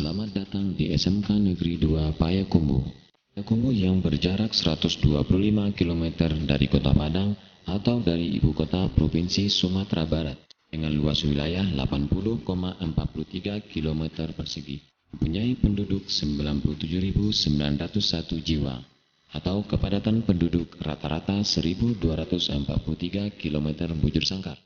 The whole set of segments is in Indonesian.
Selamat datang di SMK Negeri 2 Payakumbuh. Payakumbuh yang berjarak 125 km dari Kota Padang atau dari ibu kota Provinsi Sumatera Barat dengan luas wilayah 80,43 km persegi. Mempunyai penduduk 97.901 jiwa atau kepadatan penduduk rata-rata 1.243 km bujur sangkar.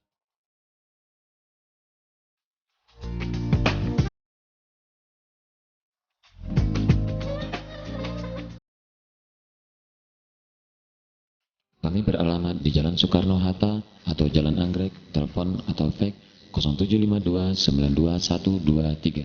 Kami beralamat di Jalan Soekarno-Hatta atau Jalan Anggrek, telepon atau fax 0752921123.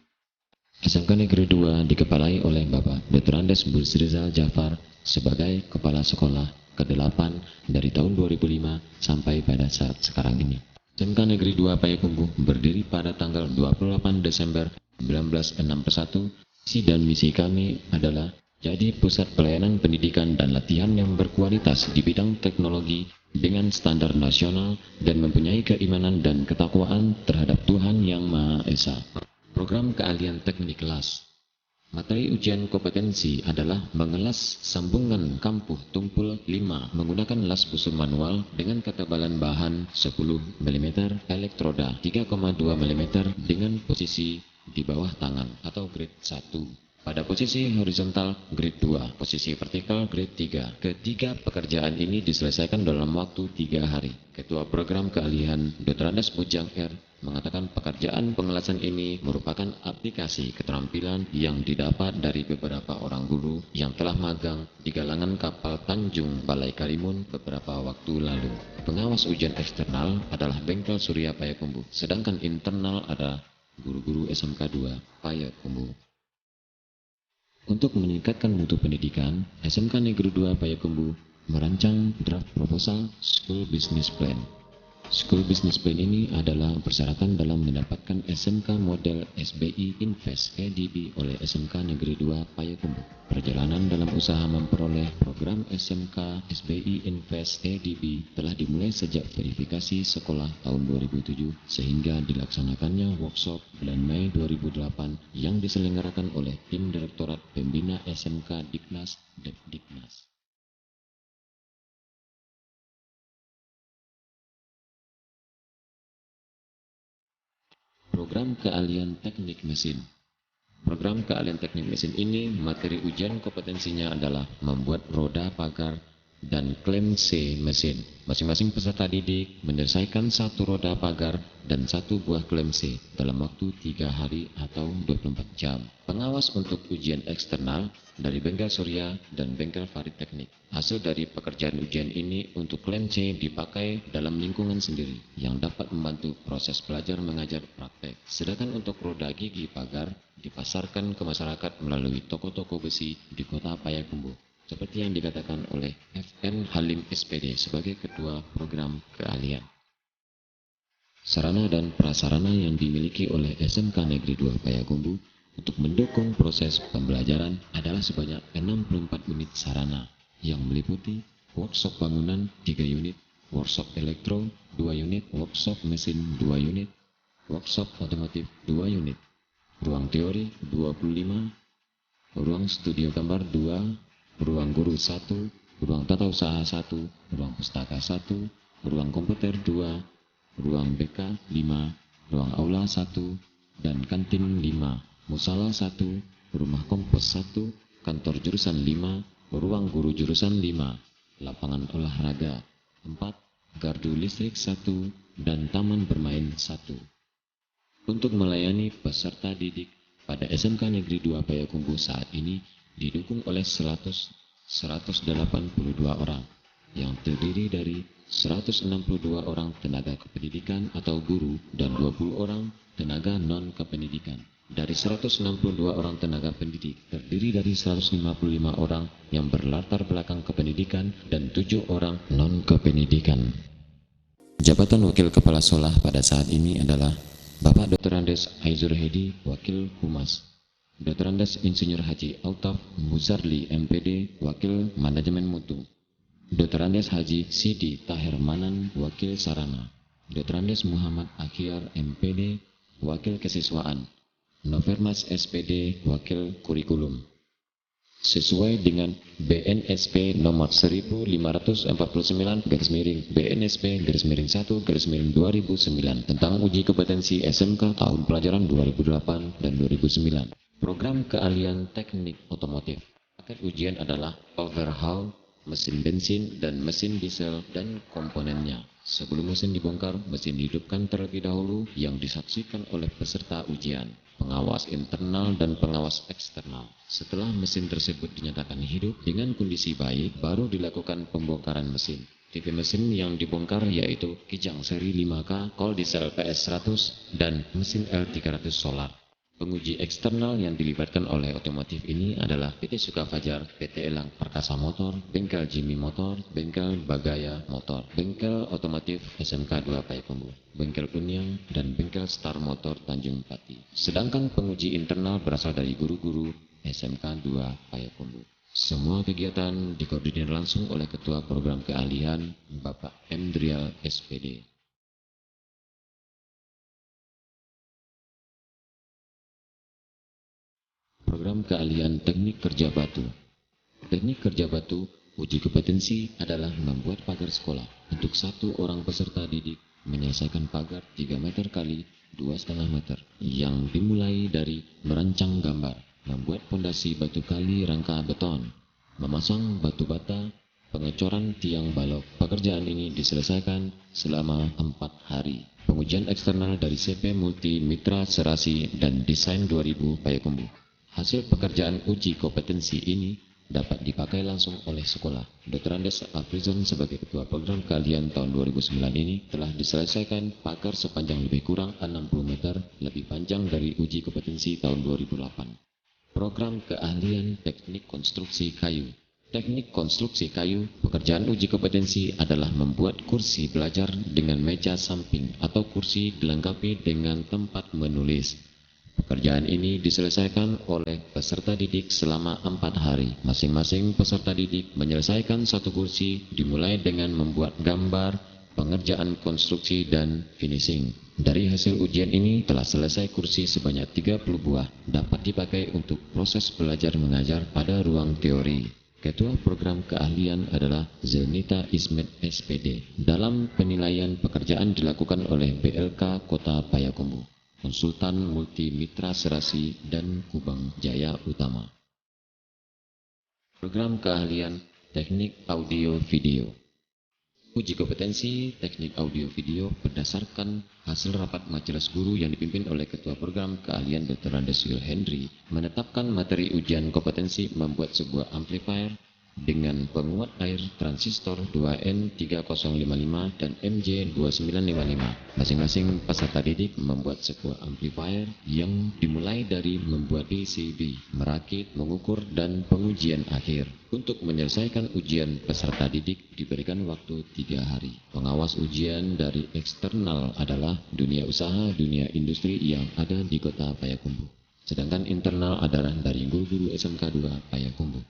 SMK Negeri 2 dikepalai oleh Bapak Dr. Andes Busrizal Jafar sebagai Kepala Sekolah ke-8 dari tahun 2005 sampai pada saat sekarang ini. SMK Negeri 2 Payakumbuh berdiri pada tanggal 28 Desember 1961. Visi dan misi kami adalah jadi pusat pelayanan pendidikan dan latihan yang berkualitas di bidang teknologi dengan standar nasional dan mempunyai keimanan dan ketakwaan terhadap Tuhan Yang Maha Esa. Program keahlian teknik kelas. Materi ujian kompetensi adalah mengelas sambungan kampuh tumpul 5 menggunakan las busur manual dengan ketebalan bahan 10 mm, elektroda 3,2 mm dengan posisi di bawah tangan atau grade 1. Pada posisi horizontal grade 2, posisi vertikal grade 3. Ketiga pekerjaan ini diselesaikan dalam waktu 3 hari. Ketua Program Keahlian Dr. Andes Bujang R. mengatakan pekerjaan pengelasan ini merupakan aplikasi keterampilan yang didapat dari beberapa orang guru yang telah magang di galangan kapal Tanjung Balai Karimun beberapa waktu lalu. Pengawas ujian eksternal adalah Bengkel Surya Payakumbuh, sedangkan internal adalah guru-guru SMK 2 Payakumbuh. Untuk meningkatkan mutu pendidikan, SMK Negeri 2 Payakumbuh merancang draft proposal School Business Plan. School Business Plan ini adalah persyaratan dalam mendapatkan SMK model SBI Invest EDB oleh SMK Negeri 2 Payakumbuh. Perjalanan dalam usaha memperoleh program SMK SBI Invest EDB telah dimulai sejak verifikasi sekolah tahun 2007 sehingga dilaksanakannya workshop bulan Mei 2008 yang diselenggarakan oleh tim Direktorat Pembina SMK Diknas Depdiknas. Program keahlian teknik mesin. Program keahlian teknik mesin ini materi ujian kompetensinya adalah membuat roda pagar dan klem C mesin. Masing-masing peserta didik menyelesaikan satu roda pagar dan satu buah klem C dalam waktu 3 hari atau 24 jam. Pengawas untuk ujian eksternal dari Bengkel Surya dan Bengkel Farid Teknik. Hasil dari pekerjaan ujian ini untuk klem C dipakai dalam lingkungan sendiri yang dapat membantu proses belajar mengajar praktek. Sedangkan untuk roda gigi pagar dipasarkan ke masyarakat melalui toko-toko besi di Kota Payakumbuh. Seperti yang dikatakan oleh FN Halim SPD sebagai Ketua Program Keahlian. Sarana dan prasarana yang dimiliki oleh SMK Negeri 2 Payakumbuh untuk mendukung proses pembelajaran adalah sebanyak 64 unit sarana yang meliputi workshop bangunan 3 unit, workshop elektro 2 unit, workshop mesin 2 unit, workshop otomotif 2 unit, ruang teori 25, ruang studio gambar 2, ruang guru 1, ruang tata usaha 1, ruang pustaka 1, ruang komputer 2, ruang BK 5, ruang aula 1, dan kantin 5, musala 1, rumah kompos 1, kantor jurusan 5, ruang guru jurusan 5, lapangan olahraga 4, gardu listrik 1, dan taman bermain 1. Untuk melayani peserta didik pada SMK Negeri 2 Payakumbuh saat ini didukung oleh 182 orang yang terdiri dari 162 orang tenaga kependidikan atau guru dan 20 orang tenaga non-kependidikan. Dari 162 orang tenaga pendidik terdiri dari 155 orang yang berlatar belakang kependidikan dan 7 orang non-kependidikan. Jabatan Wakil Kepala Sekolah pada saat ini adalah Bapak Dr. Andes Aizur Hedi, Wakil Humas. Dr. Andes Insinyur Haji Altaf Muzarli, MPD, Wakil Manajemen Mutu. Dr. Andes Haji Sidi Tahir Manan, Wakil Sarana. Dr. Andes Muhammad Akhyar, MPD, Wakil Kesiswaan. Novermas SPD Wakil Kurikulum. Sesuai dengan BNSP nomor 1549/BNSP-1/2009 tentang uji kompetensi SMK tahun pelajaran 2008 dan 2009. Program keahlian teknik otomotif. Paket ujian adalah overhaul mesin bensin dan mesin diesel dan komponennya. Sebelum mesin dibongkar, mesin dihidupkan terlebih dahulu yang disaksikan oleh peserta ujian, pengawas internal dan pengawas eksternal. Setelah mesin tersebut dinyatakan hidup dengan kondisi baik, baru dilakukan pembongkaran mesin. Tipe mesin yang dibongkar yaitu Kijang seri 5K, kol diesel PS100, dan mesin L300 solar. Penguji eksternal yang dilibatkan oleh otomotif ini adalah PT Suka Fajar, PT Elang Perkasa Motor, Bengkel Jimmy Motor, Bengkel Bagaya Motor, Bengkel Otomotif SMK 2 Payakumbuh, Bengkel Kunyang, dan Bengkel Star Motor Tanjung Pati. Sedangkan penguji internal berasal dari guru-guru SMK 2 Payakumbuh. Semua kegiatan dikoordinir langsung oleh Ketua Program Keahlian, Bapak M. Drial, SPD. Program keahlian teknik kerja batu. Teknik kerja batu, uji kompetensi adalah membuat pagar sekolah untuk satu orang peserta didik menyelesaikan pagar 3 meter kali 2,5 meter yang dimulai dari merancang gambar, membuat pondasi batu kali rangka beton, memasang batu bata, pengecoran tiang balok. Pekerjaan ini diselesaikan selama 4 hari. Pengujian eksternal dari CP Multi Mitra Serasi dan Desain 2000 Payakumbuh. Hasil pekerjaan uji kompetensi ini dapat dipakai langsung oleh sekolah. Dr. Andes Afrizon sebagai Ketua Program Keahlian tahun 2009 ini telah diselesaikan pagar sepanjang lebih kurang 60 meter lebih panjang dari uji kompetensi tahun 2008. Program Keahlian Teknik Konstruksi Kayu. Teknik konstruksi kayu, pekerjaan uji kompetensi adalah membuat kursi belajar dengan meja samping atau kursi dilengkapi dengan tempat menulis. Pekerjaan ini diselesaikan oleh peserta didik selama 4 hari. Masing-masing peserta didik menyelesaikan satu kursi dimulai dengan membuat gambar, pengerjaan konstruksi, dan finishing. Dari hasil ujian ini telah selesai kursi sebanyak 30 buah dapat dipakai untuk proses belajar mengajar pada ruang teori. Ketua Program Keahlian adalah Zelnita Ismet SPD. Dalam penilaian pekerjaan dilakukan oleh BLK Kota Payakumbuh, Konsultan Multi Mitra Serasi, dan Kubang Jaya Utama. Program Keahlian Teknik Audio Video. Uji kompetensi teknik audio video berdasarkan hasil rapat majelis guru yang dipimpin oleh Ketua Program Keahlian Dr. Andes Will Henry menetapkan materi ujian kompetensi membuat sebuah amplifier dengan penguat air transistor 2N3055 dan MJ2955. Masing-masing peserta didik membuat sebuah amplifier yang dimulai dari membuat PCB, merakit, mengukur, dan pengujian akhir. Untuk menyelesaikan ujian, peserta didik diberikan waktu 3 hari. Pengawas ujian dari eksternal adalah dunia usaha, dunia industri yang ada di Kota Payakumbuh. Sedangkan internal adalah dari guru-guru SMK 2 Payakumbuh.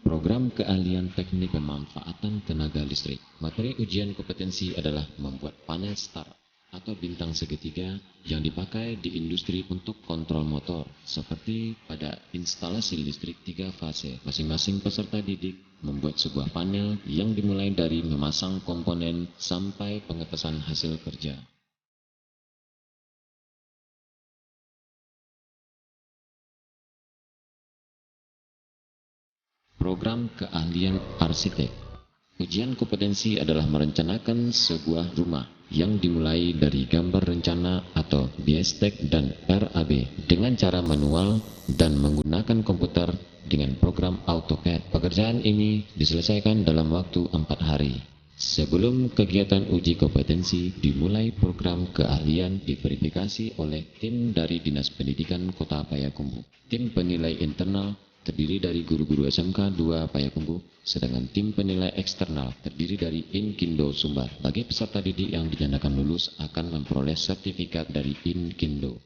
Program Keahlian Teknik Pemanfaatan Tenaga Listrik. Materi ujian kompetensi adalah membuat panel star atau bintang segitiga yang dipakai di industri untuk kontrol motor, seperti pada instalasi listrik 3 fase. Masing-masing peserta didik membuat sebuah panel yang dimulai dari memasang komponen sampai pengetesan hasil kerja. Program Keahlian Arsitek. Ujian kompetensi adalah merencanakan sebuah rumah yang dimulai dari gambar rencana atau biestek dan RAB dengan cara manual dan menggunakan komputer dengan program AutoCAD. Pekerjaan ini diselesaikan dalam waktu 4 hari. Sebelum kegiatan uji kompetensi dimulai, program keahlian diverifikasi oleh tim dari Dinas Pendidikan Kota Payakumbuh. Tim penilai internal terdiri dari guru-guru SMK 2 Payakumbuh, sedangkan tim penilai eksternal terdiri dari Inkindo Sumbar. Bagi peserta didik yang dinyatakan lulus akan memperoleh sertifikat dari Inkindo.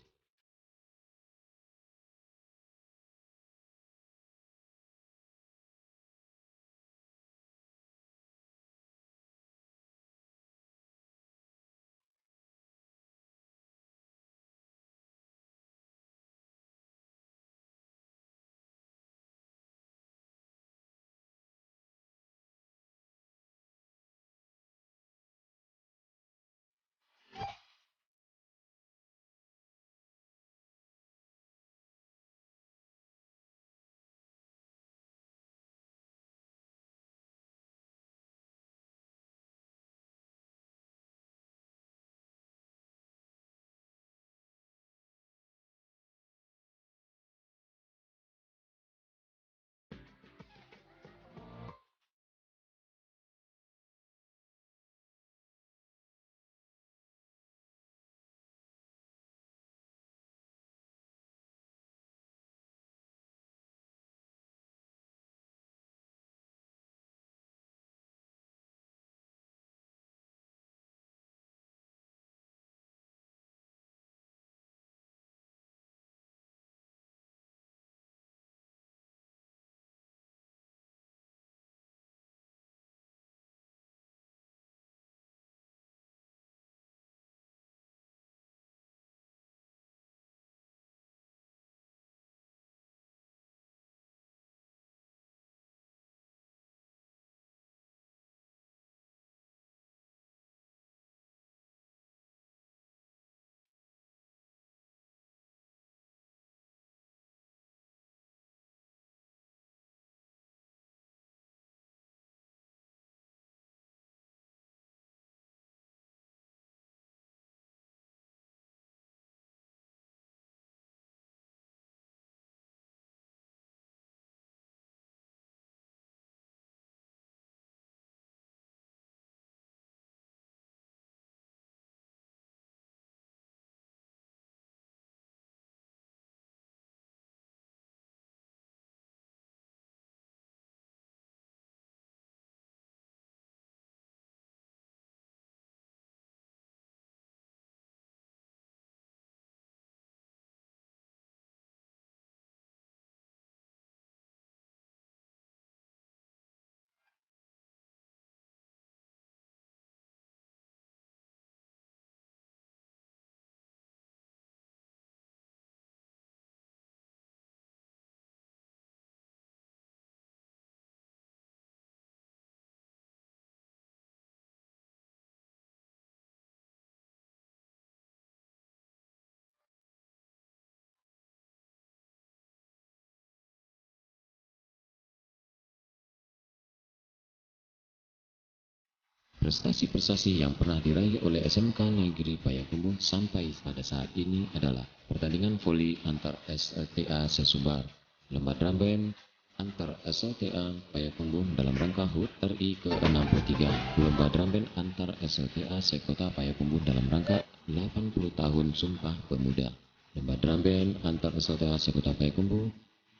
Prestasi-prestasi yang pernah diraih oleh SMK Negeri Payakumbuh sampai pada saat ini adalah pertandingan voli antar SLTA Sesumbar, lomba drum band antar SLTA Payakumbuh dalam rangka HUT RI ke-63, lomba drum band antar SLTA Sekota Payakumbuh dalam rangka 80 tahun Sumpah Pemuda, lomba drum band antar SLTA Sekota Payakumbuh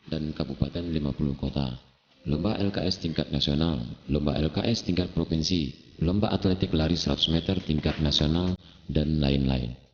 dan Kabupaten 50 Kota, lomba LKS tingkat nasional, lomba LKS tingkat provinsi, lomba atletik lari 100 meter tingkat nasional, dan lain-lain.